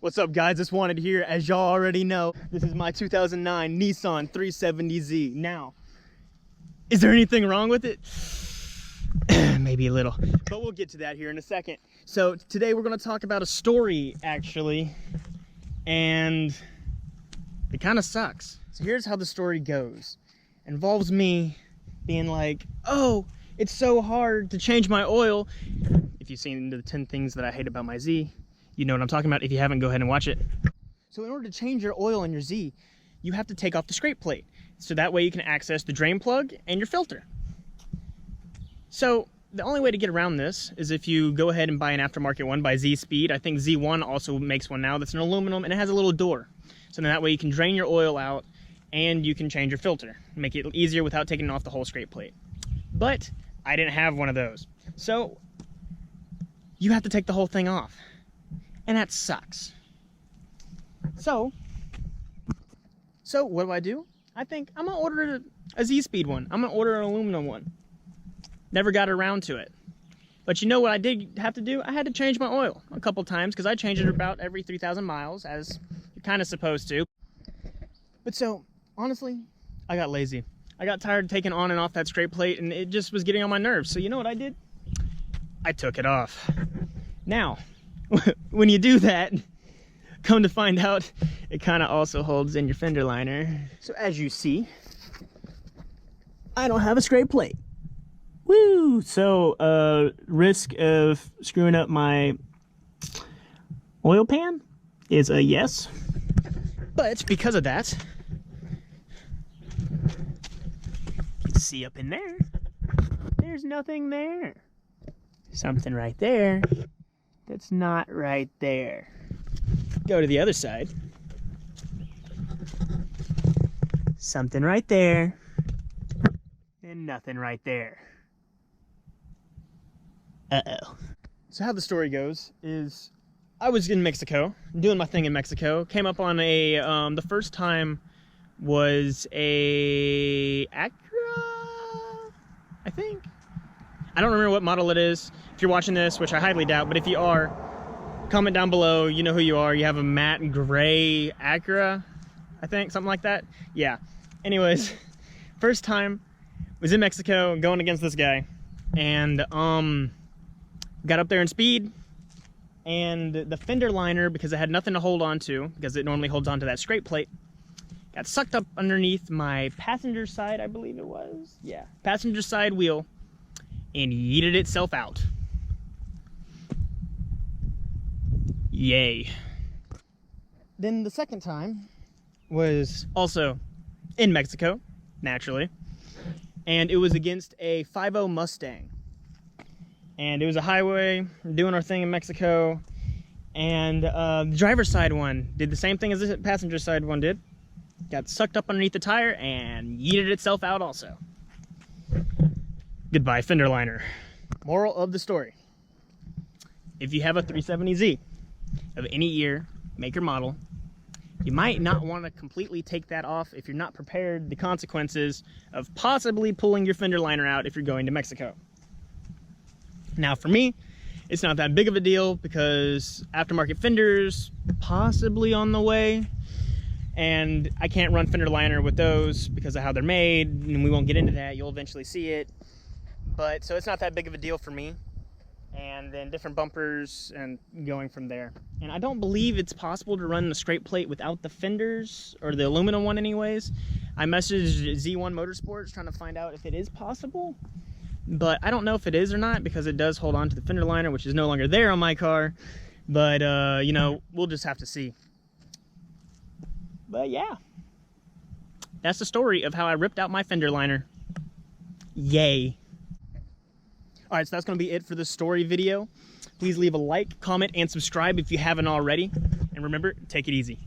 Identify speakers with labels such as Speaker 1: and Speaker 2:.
Speaker 1: What's up, guys? It's Wanted here. As y'all already know, this is my 2009 Nissan 370Z. Now, is there anything wrong with it? Maybe a little, but we'll get to that here in a second. So today we're going to talk about a story, actually, and it kind of sucks. So here's how the story goes. It involves me being like, oh, it's so hard to change my oil. If you've seen the 10 things that I hate about my Z, you know what I'm talking about. If you haven't, go ahead and watch it. So in order to change your oil in your Z, you have to take off the scrape plate. So that way you can access the drain plug and your filter. So the only way to get around this is if you go ahead and buy an aftermarket one by Z Speed. I think Z1 also makes one now that's an aluminum and it has a little door. So then that way you can drain your oil out and you can change your filter. Make it easier without taking off the whole scrape plate. But I didn't have one of those. So you have to take the whole thing off. And that sucks. So what do? I think I'm gonna order a Z-Speed one. I'm gonna order an aluminum one. Never got around to it. But you know what I did have to do? I had to change my oil a couple times because I change it about every 3,000 miles, as you're kind of supposed to. But so, honestly, I got lazy. I got tired of taking on and off that scrape plate, and it just was getting on my nerves. So you know what I did? I took it off. Now, when you do that, come to find out, it kind of also holds in your fender liner. So as you see, I don't have a scrape plate. Woo! So, risk of screwing up my oil pan is a yes. But because of that, you can see up in there, there's nothing there. Something right there that's not right there. Go to the other side. Something right there and nothing right there. Uh-oh. So how the story goes is I was in Mexico, doing my thing in Mexico, came up on a, the first time was a Acura, I think. I don't remember what model it is. If you're watching this, which I highly doubt, but if you are, comment down below. You know who you are. You have a matte gray Acura, I think, something like that. Yeah. Anyways, first time was in Mexico going against this guy, and got up there in speed, and the fender liner, because it had nothing to hold on to, because it normally holds on to that scrape plate, got sucked up underneath my passenger side, I believe it was. Yeah, passenger side wheel, and yeeted itself out. Yay. Then the second time was also in Mexico, naturally, and it was against a 5.0 Mustang. And it was a highway, doing our thing in Mexico, and the driver's side one did the same thing as the passenger side one did. Got sucked up underneath the tire and yeeted itself out also. Goodbye, fender liner. Moral of the story: if you have a 370Z of any year, make or model, you might not want to completely take that off if you're not prepared the consequences of possibly pulling your fender liner out if you're going to Mexico. Now for me, it's not that big of a deal because aftermarket fenders possibly on the way, and I can't run fender liner with those because of how they're made, and we won't get into that. You'll eventually see it. But so it's not that big of a deal for me. And then different bumpers and going from there. And I don't believe it's possible to run the scrape plate without the fenders, or the aluminum one anyways. I messaged Z1 Motorsports trying to find out if it is possible, but I don't know if it is or not because it does hold on to the fender liner, which is no longer there on my car. But you know, we'll just have to see. But yeah, that's the story of how I ripped out my fender liner. Yay. All right, so that's going to be it for this story video. Please leave a like, comment, and subscribe if you haven't already. And remember, take it easy.